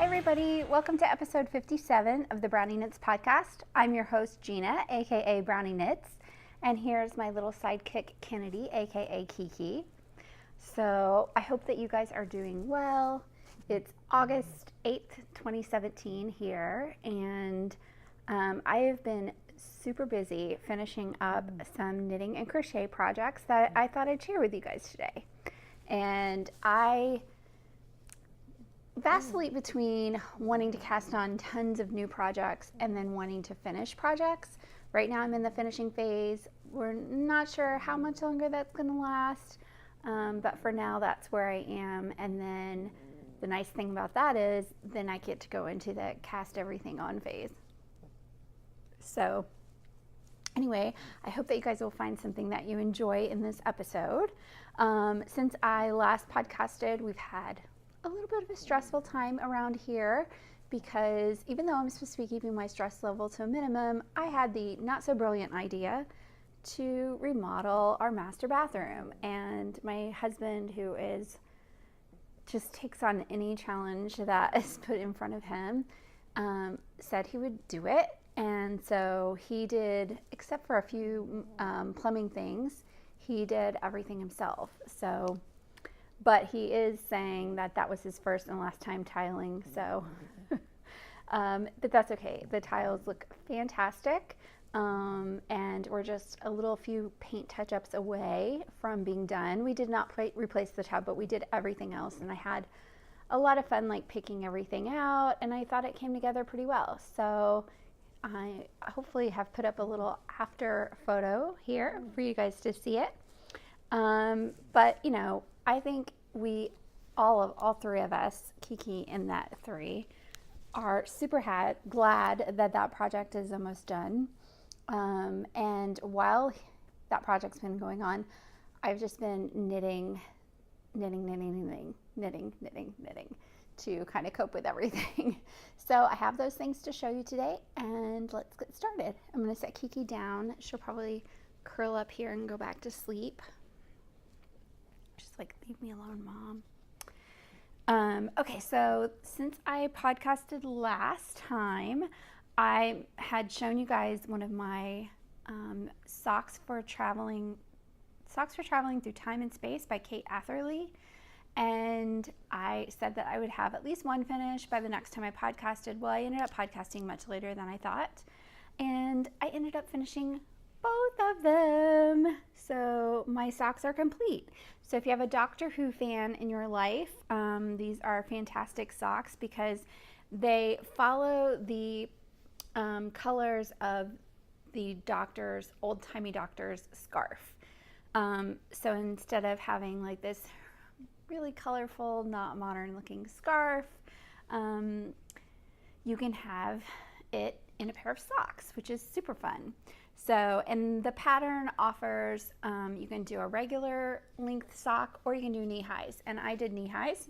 Hi everybody, welcome to episode 57 of the Brownie Knits podcast. I'm your host Gina, aka Brownie Knits, and here's my little sidekick Kennedy, aka Kiki. So I hope that you guys are doing well. It's August 8th, 2017 here, and I have been super busy finishing up some knitting and crochet projects that I thought I'd share with you guys today. And I vacillate between wanting to cast on tons of new projects and then wanting to finish projects. Right now I'm in the finishing phase. We're not sure how much longer that's going to last, but for now that's where I am. And then the nice thing about that is then I get to go into the cast everything on phase. So anyway, I hope that you guys will find something that you enjoy in this episode. Since I last podcasted, we've had a little bit of a stressful time around here because even though I'm supposed to be keeping my stress level to a minimum, I had the not so brilliant idea to remodel our master bathroom. And my husband, who is just takes on any challenge that is put in front of him, said he would do it. And so he did, except for a few plumbing things, he did everything himself. So but he is saying that that was his first and last time tiling, so, but that's okay. The tiles look fantastic, and we're just a few paint touch-ups away from being done. We did not replace the tub, but we did everything else, and I had a lot of fun like picking everything out, and I thought it came together pretty well. So I hopefully have put up a little after photo here for you guys to see it. But you know, I think we, all three of us, Kiki and that three, are super glad that that project is almost done. And while that project's been going on, I've just been knitting to kind of cope with everything. So I have those things to show you today, and let's get started. I'm going to set Kiki down. She'll probably curl up here and go back to sleep. Just like, leave me alone, Mom. Okay, so since I podcasted last time, I had shown you guys one of my socks for traveling through time and space by Atherley, and I said that I would have at least one finished by the next time I podcasted. Well, I ended up podcasting much later than I thought, and I ended up finishing both of them. So my socks are complete. So if you have a Doctor Who fan in your life, these are fantastic socks because they follow the colors of the old-timey doctor's scarf. So instead of having like this really colorful, not modern looking scarf, you can have it in a pair of socks, which is super fun. So, and the pattern offers, you can do a regular length sock or you can do knee highs, and I did knee highs.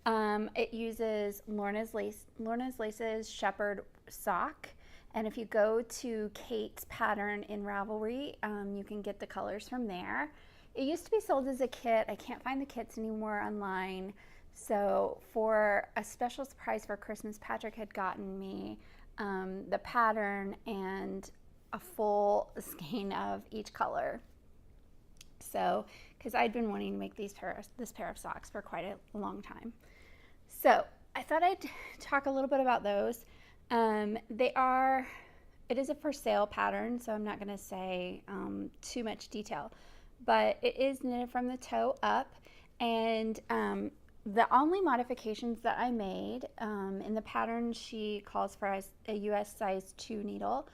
It uses Lorna's Laces Shepherd sock, and if you go to Kate's pattern in Ravelry, you can get the colors from there. It used to be sold as a kit. I can't find the kits anymore online. So for a special surprise for Christmas, Patrick had gotten me the pattern and a full skein of each color. So, because I'd been wanting to make this pair of socks for quite a long time. So I thought I'd talk a little bit about those. It is a for sale pattern, so I'm not going to say too much detail, but it is knitted from the toe up, and the only modifications that I made in the pattern, she calls for a US size 2 needle.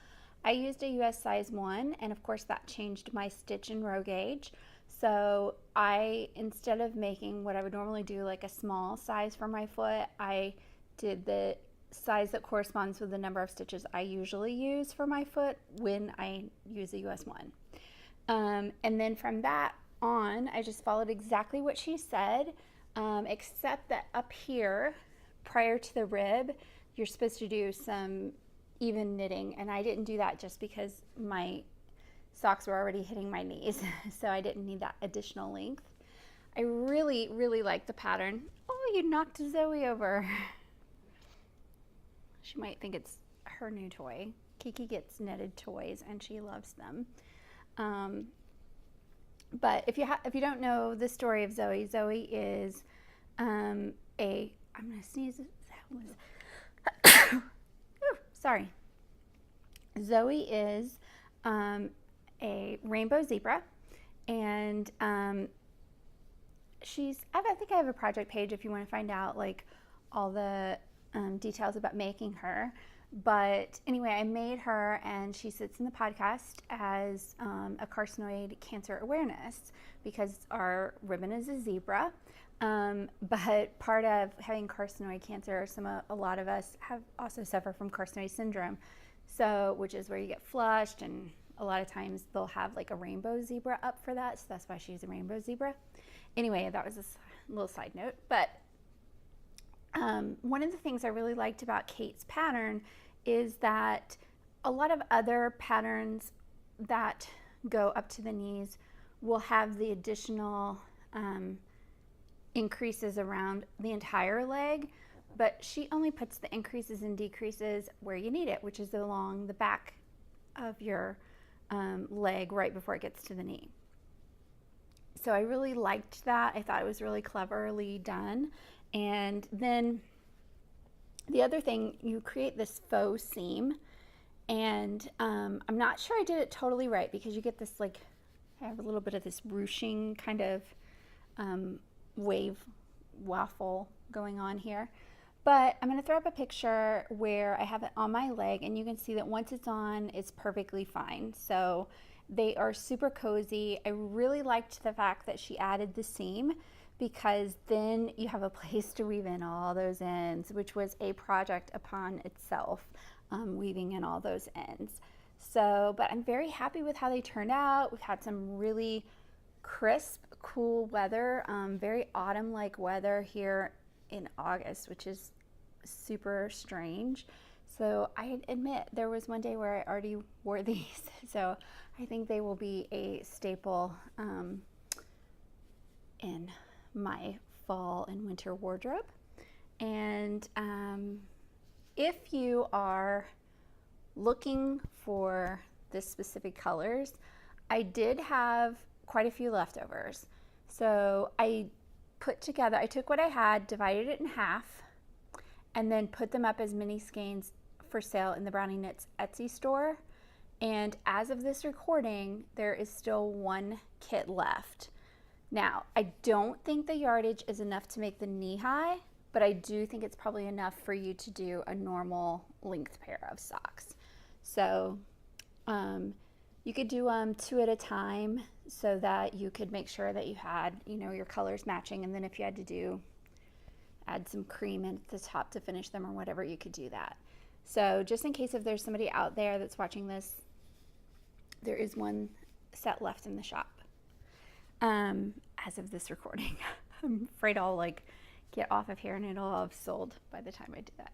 I used a US size 1, and of course that changed my stitch and row gauge. So instead of making what I would normally do, like a small size for my foot, I did the size that corresponds with the number of stitches I usually use for my foot when I use a US 1. And then from that on, I just followed exactly what she said, except that up here, prior to the rib, you're supposed to do some even knitting, and I didn't do that just because my socks were already hitting my knees, so I didn't need that additional length. I really, really like the pattern. Oh, you knocked Zoe over. She might think it's her new toy. Kiki gets knitted toys and she loves them. But if you don't know the story of Zoe, Zoe is I'm gonna sneeze. Sorry. Zoe is a rainbow zebra, and I think I have a project page if you want to find out like all the details about making her. But anyway, I made her, and she sits in the podcast as a carcinoid cancer awareness because our ribbon is a zebra. But part of having carcinoid cancer, a lot of us have also suffer from carcinoid syndrome, so which is where you get flushed, and a lot of times they'll have like a rainbow zebra up for that, so that's why she's a rainbow zebra. Anyway, that was a little side note. But one of the things I really liked about Kate's pattern is that a lot of other patterns that go up to the knees will have the additional increases around the entire leg, but she only puts the increases and decreases where you need it, which is along the back of your leg right before it gets to the knee. So I really liked that. I thought it was really cleverly done. And then the other thing, you create this faux seam, and I'm not sure I did it totally right because you get this like, I have a little bit of this ruching kind of wave waffle going on here. But I'm going to throw up a picture where I have it on my leg, and you can see that once it's on, it's perfectly fine. So they are super cozy. I really liked the fact that she added the seam, because then you have a place to weave in all those ends, which was a project upon itself, weaving in all those ends. So, but I'm very happy with how they turned out. We've had some really crisp, cool weather, very autumn-like weather here in August, which is super strange. So I admit there was one day where I already wore these, so I think they will be a staple in my fall and winter wardrobe. And if you are looking for the specific colors, I did have quite a few leftovers. So I took what I had, divided it in half, and then put them up as mini skeins for sale in the Brownie Knits Etsy store. And as of this recording, there is still one kit left. Now, I don't think the yardage is enough to make the knee high, but I do think it's probably enough for you to do a normal length pair of socks. So you could do 2 at a time so that you could make sure that you had, your colors matching. And then if you had to add some cream at the top to finish them or whatever, you could do that. So just in case if there's somebody out there that's watching this, there is one set left in the shop. As of this recording. I'm afraid I'll get off of here and it'll have sold by the time I do that.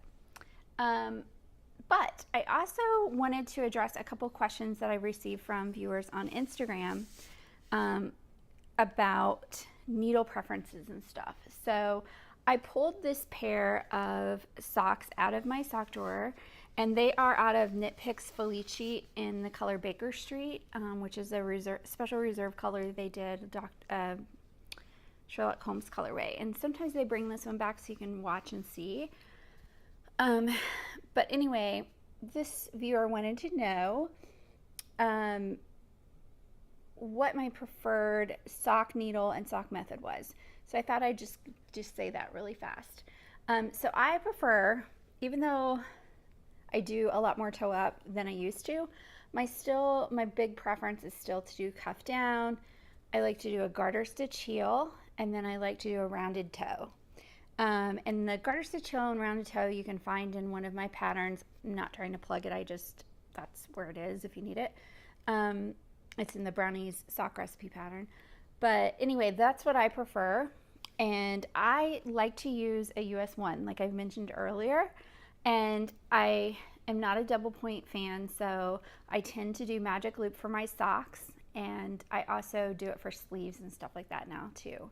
But I also wanted to address a couple questions that I received from viewers on Instagram about needle preferences and stuff. So I pulled this pair of socks out of my sock drawer, and they are out of Knit Picks Felici in the color Baker Street, which is a special reserve color they did, Sherlock Holmes colorway. And sometimes they bring this one back so you can watch and see. But anyway, this viewer wanted to know what my preferred sock needle and sock method was. So I thought I'd just say that really fast. So I prefer, even though I do a lot more toe up than I used to, my big preference is still to do cuff down. I like to do a garter stitch heel, and then I like to do a rounded toe. And the garter stitch heel and rounded toe you can find in one of my patterns. I'm not trying to plug it, that's where it is if you need it. It's in the Brownies sock recipe pattern. But anyway, that's what I prefer. And I like to use a US 1, like I've mentioned earlier. And I am not a double point fan, so I tend to do magic loop for my socks. And I also do it for sleeves and stuff like that now too.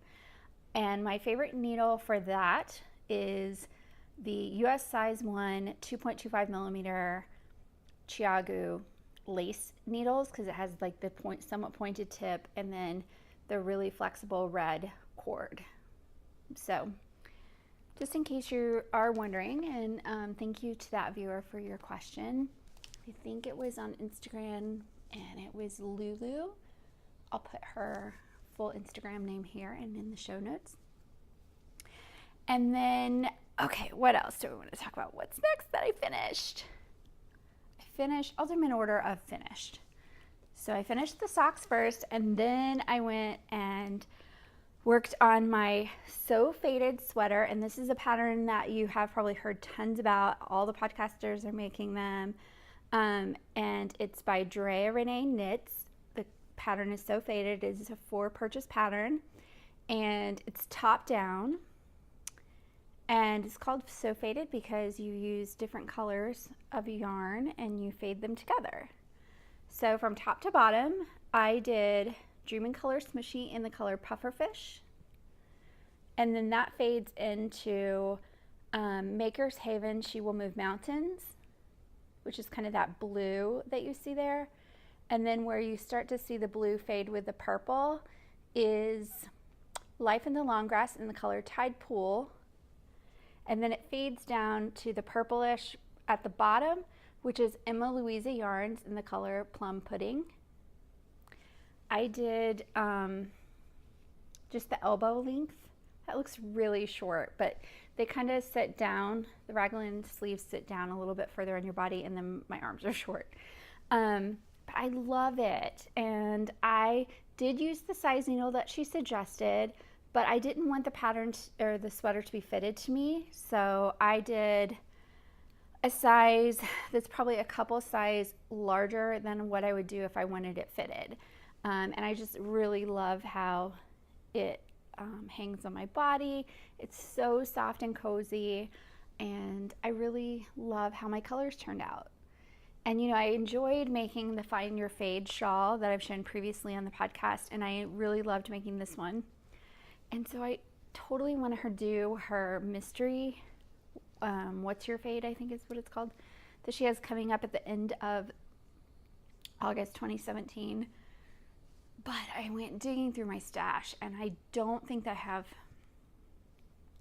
And my favorite needle for that is the US size 1 2.25 millimeter Chiagu lace needles, because it has like the somewhat pointed tip, and then the really flexible red cord. So just in case you are wondering, and thank you to that viewer for your question. I think it was on Instagram, and it was Lulu. I'll put her full Instagram name here and in the show notes. And then, okay, what else do we want to talk about? What's next that I finished? I'll do them in order of finished. So I finished the socks first, and then I went and worked on my So Faded sweater. And this is a pattern that you have probably heard tons about. All the podcasters are making them. And it's by Drea Renee Knits. The pattern is So Faded. It is a 4-purchase pattern, and it's top down. And it's called So Faded because you use different colors of yarn and you fade them together. So from top to bottom, I did Dream Color Smooshy in the color Pufferfish. And then that fades into Maker's Haven, She Will Move Mountains, which is kind of that blue that you see there. And then where you start to see the blue fade with the purple is Life in the Longgrass in the color Tidepool. And then it fades down to the purplish at the bottom, which is Emma-Louisa yarns in the color Plum Pudding. I did just the elbow length. That looks really short, but they kind of sit down. The raglan sleeves sit down a little bit further on your body, and then my arms are short. But I love it. And I did use the size needle that she suggested, but I didn't want the pattern or the sweater to be fitted to me. So I did a size that's probably a couple size larger than what I would do if I wanted it fitted. And I just really love how it hangs on my body. It's so soft and cozy, and I really love how my colors turned out. And you know, I enjoyed making the Find Your Fade shawl that I've shown previously on the podcast, and I really loved making this one. And so I totally want her to do her mystery, What's Your Fade, I think is what it's called, that she has coming up at the end of August 2017. But I went digging through my stash, and I don't think that I have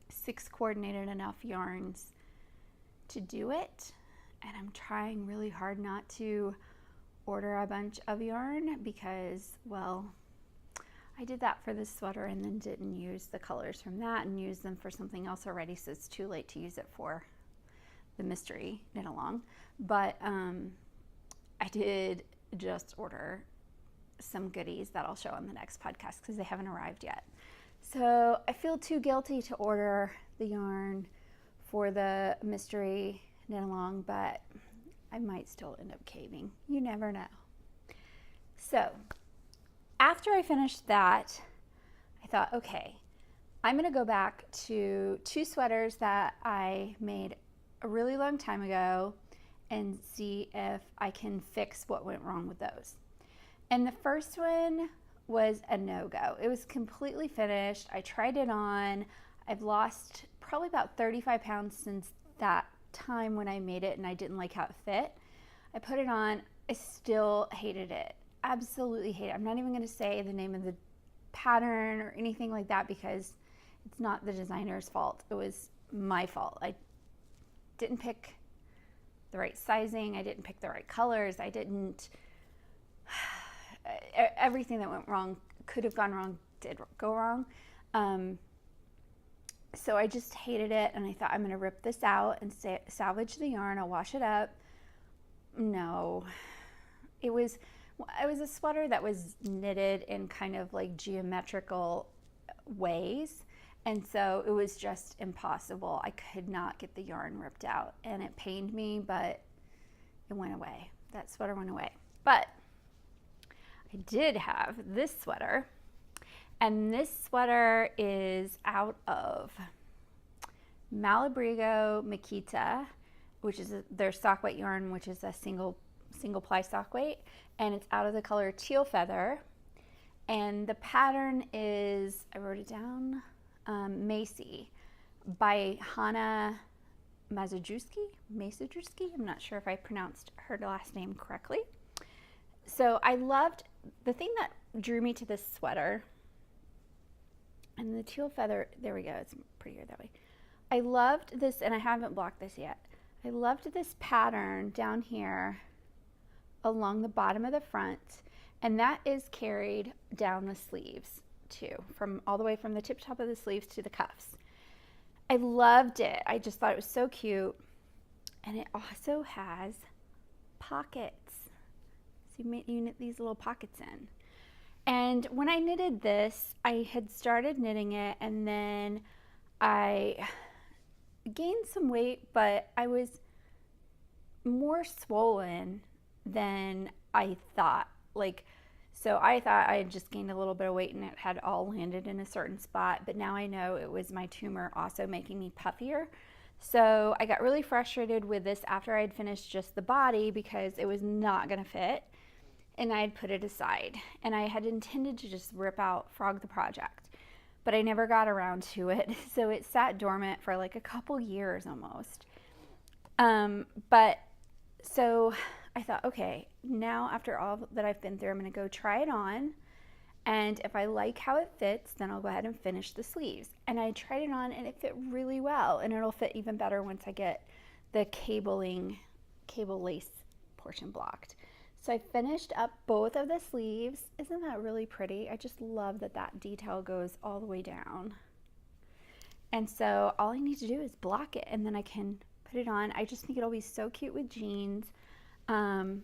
6 coordinated enough yarns to do it. And I'm trying really hard not to order a bunch of yarn because, well, I did that for this sweater and then didn't use the colors from that and used them for something else already, so it's too late to use it for the mystery knit along. But I did just order some goodies that I'll show on the next podcast because they haven't arrived yet. So I feel too guilty to order the yarn for the mystery knit along, but I might still end up caving. You never know. So after I finished that, I thought, okay, I'm going to go back to 2 sweaters that I made a really long time ago and see if I can fix what went wrong with those. And the first one was a no-go. It was completely finished. I tried it on. I've lost probably about 35 pounds since that time when I made it, and I didn't like how it fit. I put it on. I still hated it. Absolutely hate it. I'm not even going to say the name of the pattern or anything like that because it's not the designer's fault. It was my fault. I didn't pick the right sizing. I didn't pick the right colors. I didn't. Everything that went wrong could have gone wrong did go wrong. So I just hated it, and I thought I'm going to rip this out and salvage the yarn. I'll wash it up. No, it was a sweater that was knitted in kind of like geometrical ways, and so it was just impossible. I could not get the yarn ripped out, and it pained me, but it went away. That sweater went away. But I did have this sweater, and this sweater is out of Malabrigo Mechita, which is their sock weight yarn, which is a single ply sock weight, and it's out of the color Teal Feather. And the pattern is, I wrote it down, Maisie by Hanna Maciejewski. I'm not sure if I pronounced her last name correctly. So I loved, the thing that drew me to this sweater, and the teal feather, there we go, it's prettier that way. I loved this, and I haven't blocked this yet. I loved this pattern down here along the bottom of the front, and that is carried down the sleeves too, from all the way from the tip top of the sleeves to the cuffs. I loved it. I just thought it was so cute. And it also has pockets. So you knit these little pockets in. And when I knitted this, I had started knitting it, and then I gained some weight, but I was more swollen than I thought. So I thought I had just gained a little bit of weight and it had all landed in a certain spot, but now I know it was my tumor also making me puffier. So I got really frustrated with this after I had finished just the body because it was not going to fit, and I had put it aside. And I had intended to just frog the project, but I never got around to it. So it sat dormant for like a couple years almost. So I thought, okay, now after all that I've been through, I'm going to go try it on. And if I like how it fits, then I'll go ahead and finish the sleeves. And I tried it on and it fit really well. And it'll fit even better once I get the cable lace portion blocked. So I finished up both of the sleeves. Isn't that really pretty? I just love that that detail goes all the way down. And so all I need to do is block it and then I can put it on. I just think it'll be so cute with jeans. And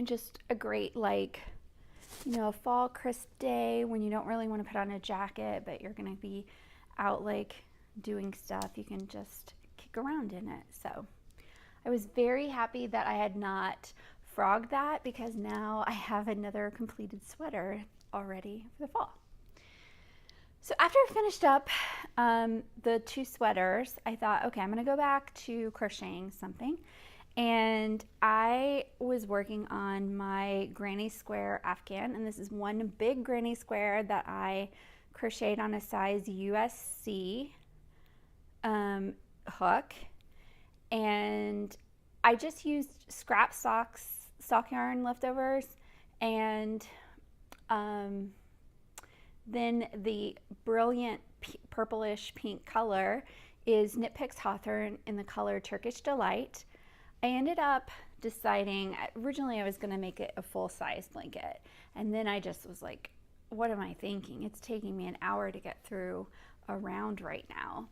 just a great, a fall crisp day when you don't really want to put on a jacket, but you're going to be out doing stuff. You can just kick around in it. So I was very happy that I had not frogged that, because now I have another completed sweater already for the fall. So after I finished up the two sweaters, I thought, okay, I'm going to go back to crocheting something. And I was working on my granny square afghan, and this is one big granny square that I crocheted on a size USC hook, and I just used scrap sock yarn leftovers, and then the brilliant purplish pink color is Knit Picks Hawthorne in the color Turkish Delight. I ended up deciding, originally I was going to make it a full-size blanket, and then I just was like, what am I thinking? It's taking me an hour to get through a round right now.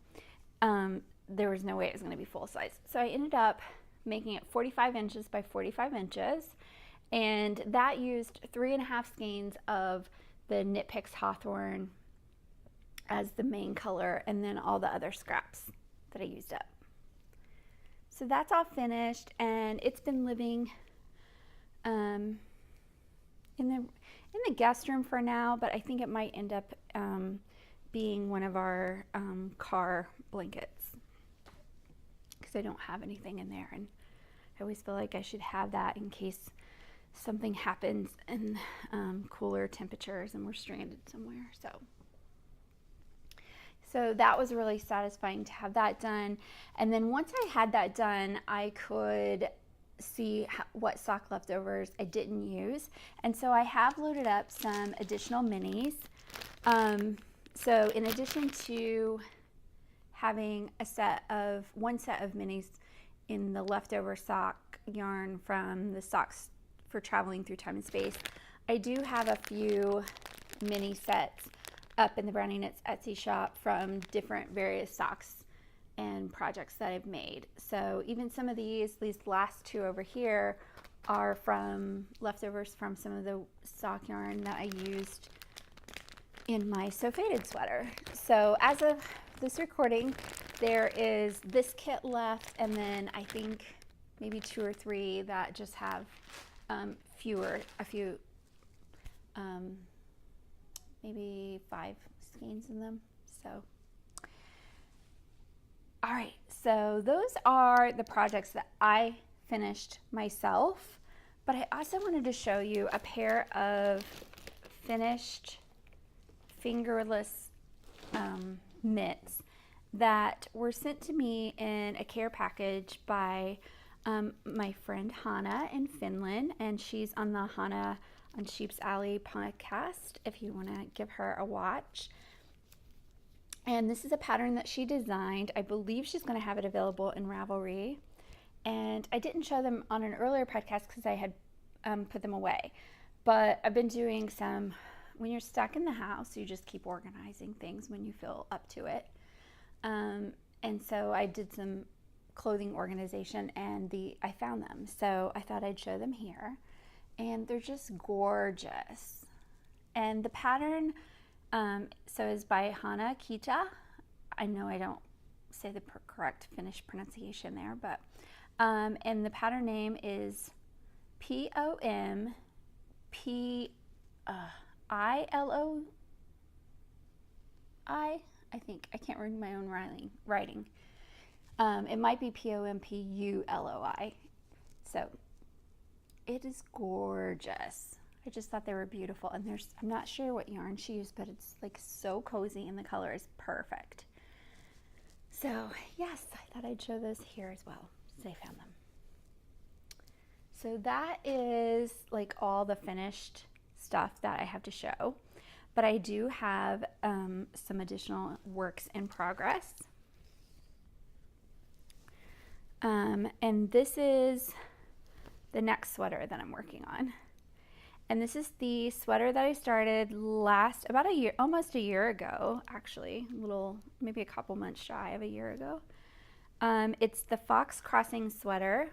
There was no way it was going to be full-size. So I ended up making it 45 inches by 45 inches, and that used 3.5 skeins of the Knit Picks Hawthorne as the main color, and then all the other scraps that I used up. So that's all finished, and it's been living in the guest room for now, but I think it might end up being one of our car blankets, because I don't have anything in there, and I always feel like I should have that in case something happens in cooler temperatures and we're stranded somewhere. So that was really satisfying to have that done. And then once I had that done, I could see what sock leftovers I didn't use. And so I have loaded up some additional minis. So in addition to having one set of minis in the leftover sock yarn from the socks for traveling through time and space, I do have a few mini sets up in the Brownie Knits Etsy shop from different various socks and projects that I've made. So even some of these last two over here are from leftovers from some of the sock yarn that I used in my So Faded sweater. So as of this recording, there is this kit left, and then I think maybe 2 or 3 that just have maybe 5 skeins in them. So, all right, so those are the projects that I finished myself, but I also wanted to show you a pair of finished fingerless mitts that were sent to me in a care package by my friend Hanna in Finland, and she's on the Hanna on Sheep's Alley podcast if you want to give her a watch. And this is a pattern that she designed. I believe she's going to have it available in Ravelry. And I didn't show them on an earlier podcast because I had put them away. But I've been doing some, when you're stuck in the house, you just keep organizing things when you feel up to it. And so I did some clothing organization, and I found them. So I thought I'd show them here. And they're just gorgeous. And the pattern is by Hanna Kytta. I know I don't say the correct Finnish pronunciation there, but and the pattern name is Pompuloi. I think I can't read my own writing. It might be Pompuloi. So it is gorgeous. I just thought they were beautiful, and I'm not sure what yarn she used, but it's like so cozy, and the color is perfect. So yes, I thought I'd show those here as well, so I found them. So that is like all the finished stuff that I have to show, but I do have some additional works in progress. And this is the next sweater that I'm working on. And this is the sweater that I started almost a year ago, actually, maybe a couple months shy of a year ago. It's the Fox Crossing sweater.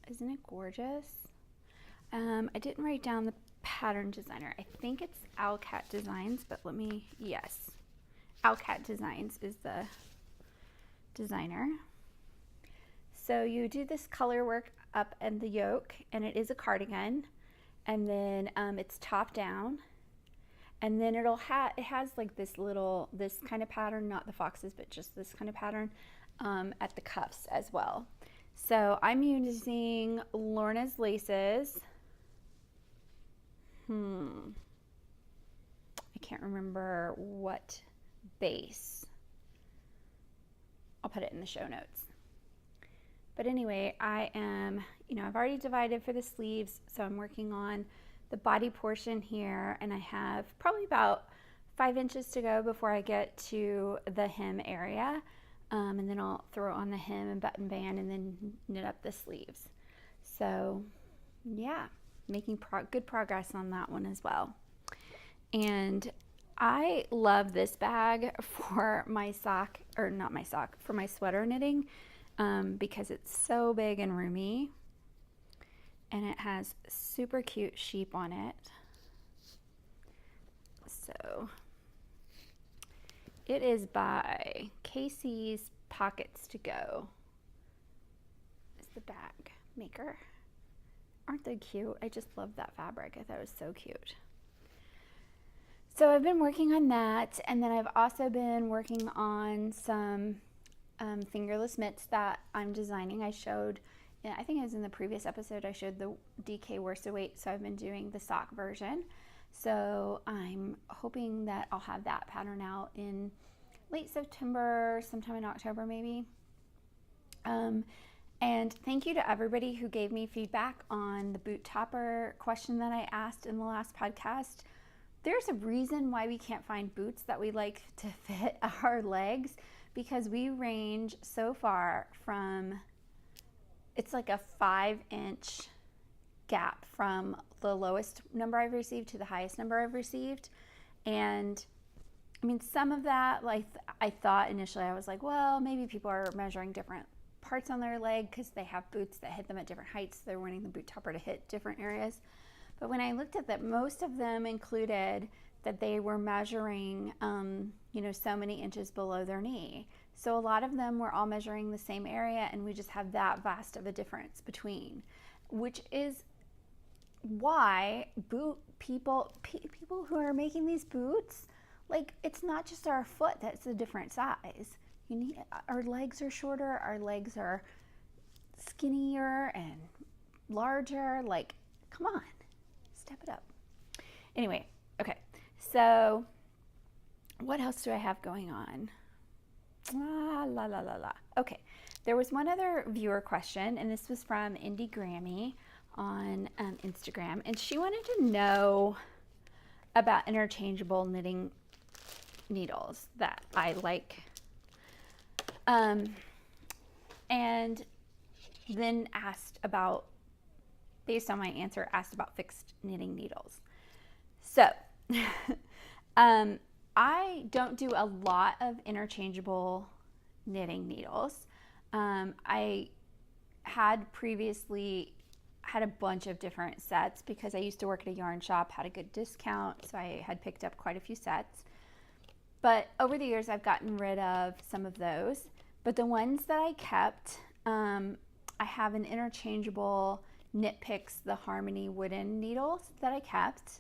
Isn't it gorgeous? I didn't write down the pattern designer. I think it's Owlcat Designs, but yes. Owlcat Designs is the designer. So you do this color work up in the yoke, and it is a cardigan, and then it's top down, and then it has like this kind of pattern, not the foxes, but just this kind of pattern at the cuffs as well. So I'm using Lorna's laces. I can't remember what base. I'll put it in the show notes. But anyway, I've already divided for the sleeves, so I'm working on the body portion here, and I have probably about 5 inches to go before I get to the hem area, and then I'll throw on the hem and button band and then knit up the sleeves. So yeah, making good progress on that one as well. And I love this bag for my for my sweater knitting. Because it's so big and roomy, and it has super cute sheep on it. So it is by Casey's Pockets to Go. Is the bag maker. Aren't they cute? I just love that fabric. I thought it was so cute. So I've been working on that, and then I've also been working on some fingerless mitts that I'm designing. I showed, I think it was in the previous episode, I showed the DK worsted weight, so I've been doing the sock version. So I'm hoping that I'll have that pattern out in late September, sometime in October maybe. And thank you to everybody who gave me feedback on the boot topper question that I asked in the last podcast. There's a reason why we can't find boots that we like to fit our legs, because we range so far from, it's like a 5-inch gap from the lowest number I've received to the highest number I've received. And I mean, some of that, like I thought initially, I was like, well, maybe people are measuring different parts on their leg because they have boots that hit them at different heights. So they're wanting the boot topper to hit different areas. But when I looked at that, most of them included that they were measuring, so many inches below their knee. So a lot of them were all measuring the same area, and we just have that vast of a difference between, which is why people who are making these boots, like, it's not just our foot that's a different size. Our legs are shorter, our legs are skinnier and larger. Like, come on, step it up. Anyway, okay, so what else do I have going on? Okay, there was one other viewer question, and this was from Indygrammy on Instagram, and she wanted to know about interchangeable knitting needles that I like, and then asked about, based on my answer, asked about fixed knitting needles. So I don't do a lot of interchangeable knitting needles. I had previously had a bunch of different sets because I used to work at a yarn shop, had a good discount, so I had picked up quite a few sets. But over the years, I've gotten rid of some of those. But the ones that I kept, I have an interchangeable Knit Picks the Harmony wooden needles that I kept.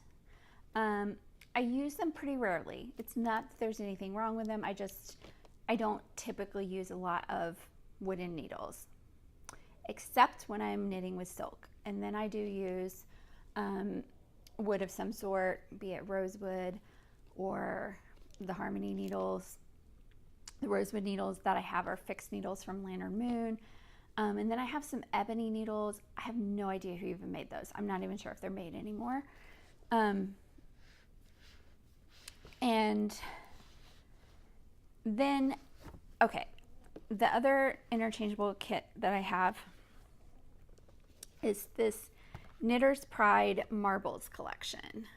I use them pretty rarely. It's not that there's anything wrong with them. I don't typically use a lot of wooden needles, except when I'm knitting with silk. And then I do use wood of some sort, be it rosewood or the Harmony needles. The rosewood needles that I have are fixed needles from Lantern Moon. And then I have some ebony needles. I have no idea who even made those. I'm not even sure if they're made anymore. And then, okay, the other interchangeable kit that I have is this Knitter's Pride Marbles collection.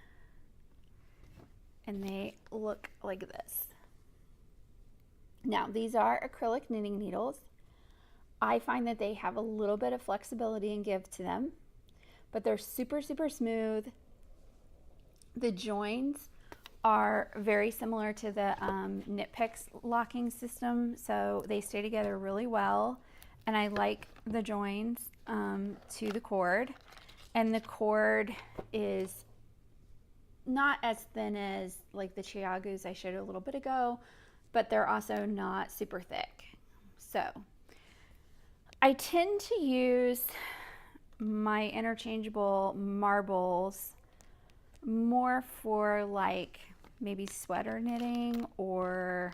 And they look like this. Now, these are acrylic knitting needles. I find that they have a little bit of flexibility and give to them, but they're super, super smooth. The joins are very similar to the Knit Picks locking system, so they stay together really well. And I like the joins to the cord. And the cord is not as thin as like the Chiagus I showed a little bit ago, but they're also not super thick. So I tend to use my interchangeable marbles more for like maybe sweater knitting or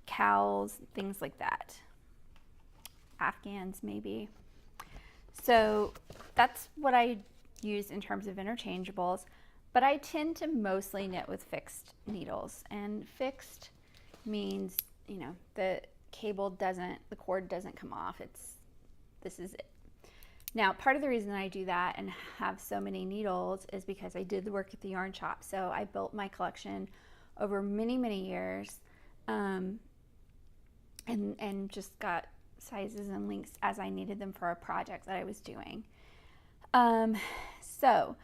cowls, things like that. Afghans maybe. So that's what I use in terms of interchangeables, but I tend to mostly knit with fixed needles. And fixed means, you know, the cord doesn't come off. This is it. Now, part of the reason I do that and have so many needles is because I did the work at the yarn shop. So I built my collection over many, many years, and just got sizes and lengths as I needed them for a project that I was doing. So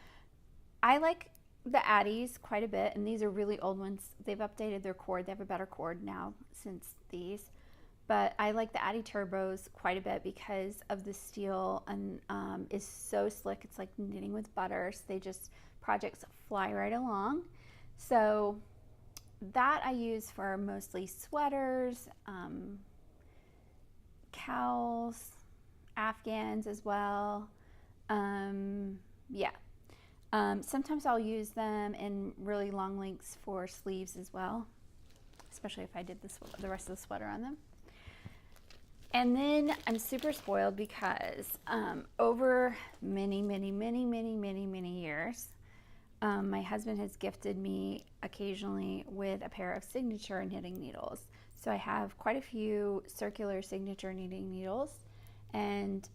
I like the Addies quite a bit, and these are really old ones. They've updated their cord. They have a better cord now since these. But I like the Addy Turbos quite a bit because of the steel, and is so slick. It's like knitting with butter. So projects fly right along. So that I use for mostly sweaters, cowls, Afghans as well. Sometimes I'll use them in really long lengths for sleeves as well, especially if I did the rest of the sweater on them. And then I'm super spoiled because over many, many, many, many, many, many years, my husband has gifted me occasionally with a pair of signature knitting needles. So I have quite a few circular signature knitting needles, and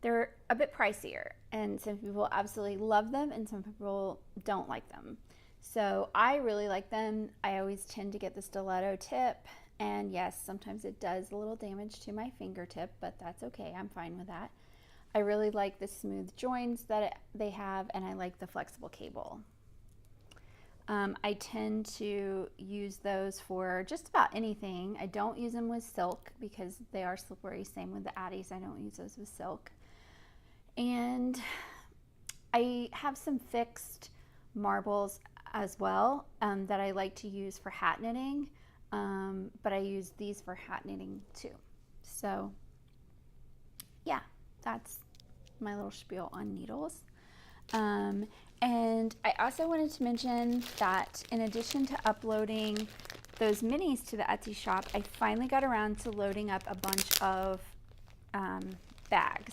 they're a bit pricier, and some people absolutely love them and some people don't like them. So I really like them. I always tend to get the stiletto tip, and yes, sometimes it does a little damage to my fingertip, but that's okay. I'm fine with that. I really like the smooth joins that they have, and I like the flexible cable. I tend to use those for just about anything. I don't use them with silk because they are slippery. Same with the Addies. I don't use those with silk. And I have some fixed marbles as well that I like to use for hat knitting, but I use these for hat knitting too. So yeah, that's my little spiel on needles. And I also wanted to mention that in addition to uploading those minis to the Etsy shop, I finally got around to loading up a bunch of bags.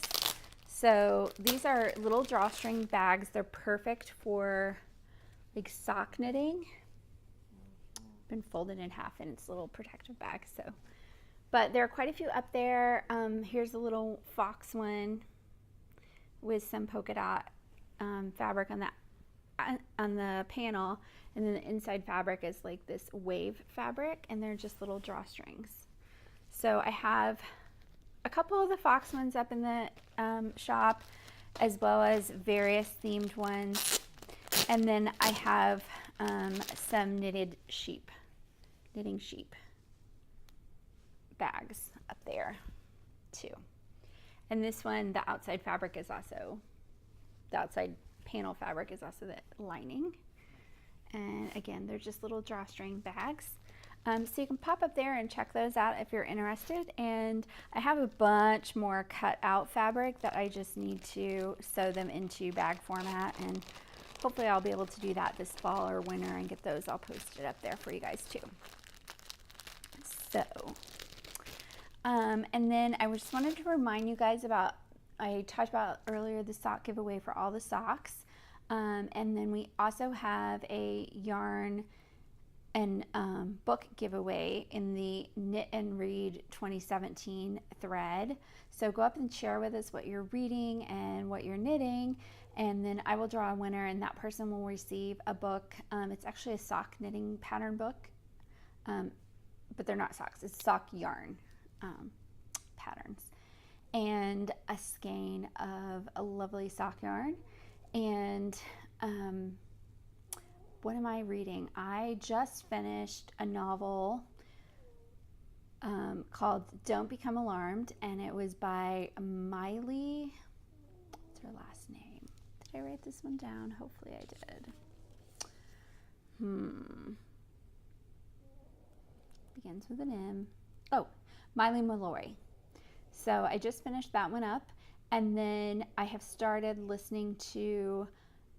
So these are little drawstring bags. They're perfect for like sock knitting. Been folded in half in its little protective bag. So, but there are quite a few up there. Here's a little fox one with some polka dot fabric on the panel, and then the inside fabric is like this wave fabric, and they're just little drawstrings. So I have a couple of the fox ones up in the shop, as well as various themed ones, and then I have some knitting sheep bags up there too. And this one, the outside fabric is also, the outside panel fabric is also the lining. And again, they're just little drawstring bags. So you can pop up there and check those out if you're interested. And I have a bunch more cut out fabric that I just need to sew them into bag format, and hopefully I'll be able to do that this fall or winter and get those all posted up there for you guys too. So, and then I just wanted to remind you guys about, I talked about earlier the sock giveaway for all the socks. And then we also have a yarn and book giveaway in the Knit and Read 2017 thread. So go up and share with us what you're reading and what you're knitting, and then I will draw a winner, and that person will receive a book. It's actually a sock knitting pattern book, but they're not socks, it's sock yarn patterns, and a skein of a lovely sock yarn. And what am I reading? I just finished a novel called Don't Become Alarmed, and it was by Maile. What's her last name? Did I write this one down? Hopefully I did. Begins with an M. Oh, Maile Meloy. So I just finished that one up, and then I have started listening to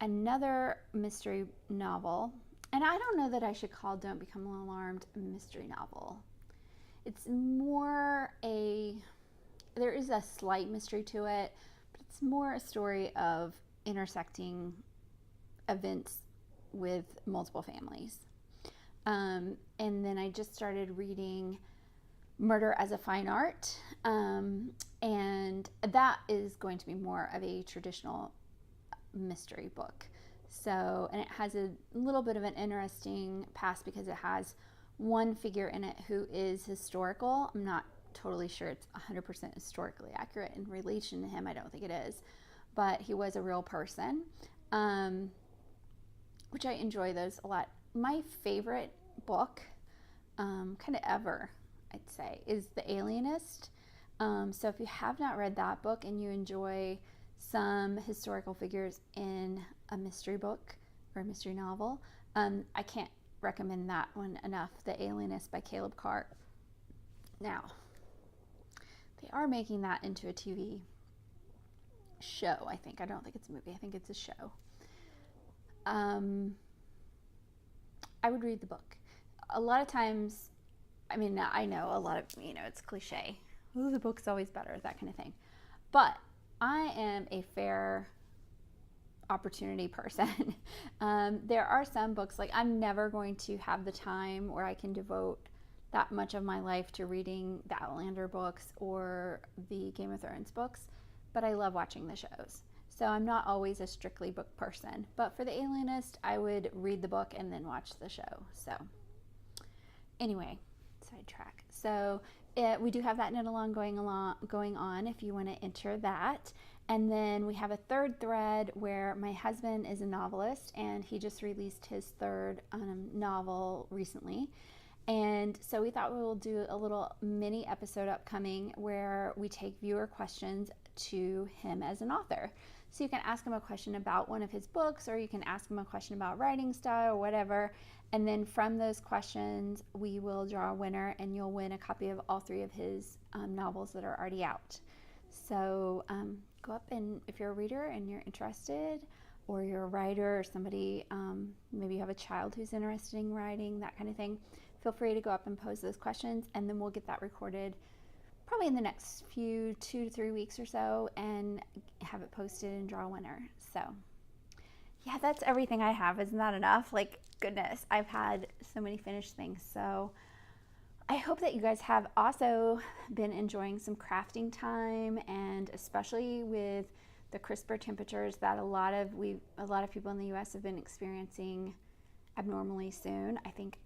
another mystery novel, and I don't know that I should call Don't Become Alarmed a mystery novel. It's more there is a slight mystery to it, but it's more a story of intersecting events with multiple families. And then I just started reading Murder as a Fine Art, and that is going to be more of a traditional mystery book. So, and it has a little bit of an interesting past because it has one figure in it who is historical. I'm not totally sure it's 100% historically accurate in relation to him. I don't think it is, but he was a real person, which I enjoy those a lot. My favorite book, kind of ever, I'd say, is The Alienist. So if you have not read that book and you enjoy some historical figures in a mystery book or a mystery novel, I can't recommend that one enough. The Alienist by Caleb Cart. Now, they are making that into a TV show, I think. I don't think it's a movie. I think it's a show. I would read the book. A lot of times, I mean, I know a lot of, it's cliche. Oh, the book's always better, that kind of thing. But I am a fair opportunity person. There are some books, like I'm never going to have the time where I can devote that much of my life to reading the Outlander books or the Game of Thrones books, but I love watching the shows. So I'm not always a strictly book person. But for The Alienist, I would read the book and then watch the show. So anyway, sidetrack. So we do have that knit along going on if you want to enter that. And then we have a third thread where my husband is a novelist, and he just released his third novel recently. And so we thought we will do a little mini episode upcoming where we take viewer questions to him as an author. So you can ask him a question about one of his books, or you can ask him a question about writing style or whatever. And then from those questions, we will draw a winner, and you'll win a copy of all three of his novels that are already out. So go up, and if you're a reader and you're interested, or you're a writer or somebody, maybe you have a child who's interested in writing, that kind of thing, feel free to go up and pose those questions, and then we'll get that recorded probably in the next 2 to 3 weeks or so and have it posted and draw a winner. So yeah, that's everything I have. Isn't that enough? Like, goodness, I've had so many finished things. So I hope that you guys have also been enjoying some crafting time, and especially with the crisper temperatures that a lot of people in the US have been experiencing abnormally soon. I think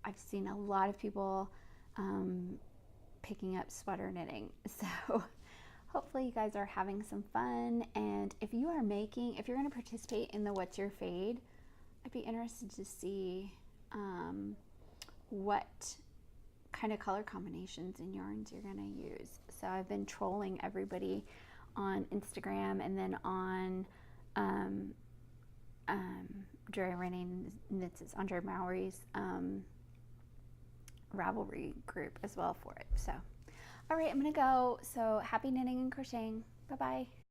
I've seen a lot of people picking up sweater knitting. So hopefully you guys are having some fun, and if you're going to participate in the What's Your Fade, I'd be interested to see what kind of color combinations and yarns you're going to use. So I've been trolling everybody on Instagram, and then on Drea Renee Knits, Andrea Mowry's Ravelry group as well for it. So all right, I'm gonna go. So happy knitting and crocheting. Bye bye.